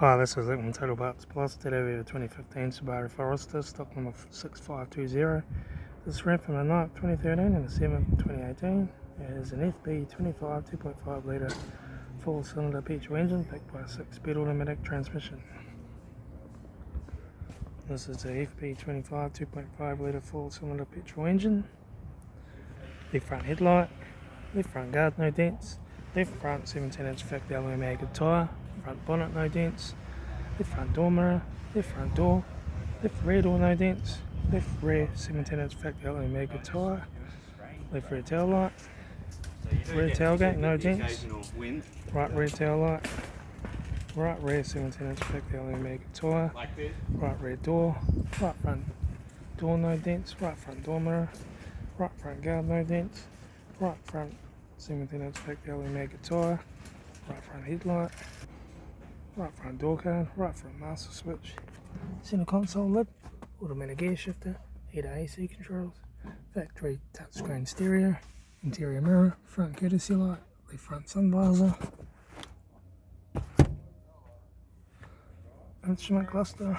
Hi, this is Litre Total Parts Plus. Today we have a 2015 Subaru Forester, stock number 6520. This is ran from the 9th 2013 and the 7th 2018. It is an FB25 2.5 litre 4-cylinder petrol engine backed by a 6-speed automatic transmission. This is a FB25 2.5 litre 4-cylinder petrol engine. Left front headlight, left front guard no dents, left front 17-inch factory alloy maggot tyre, front bonnet no dents, left front door mirror, left front door, left rear door no dents, left rear 17-inch factory alloy maggot tyre, left rear tail light, rear tailgate no dents, right rear tail light, right rear 17-inch factory alloy maggot tyre, right rear door, right front door no dents, right front door mirror, right front guard no dents, right front 17-inch factory alloy maggot tyre, right front headlight, right front door card, right front master switch, center console lid, automatic gear shifter, heater AC controls, factory touchscreen stereo, interior mirror, front courtesy light, left front sun visor, instrument cluster,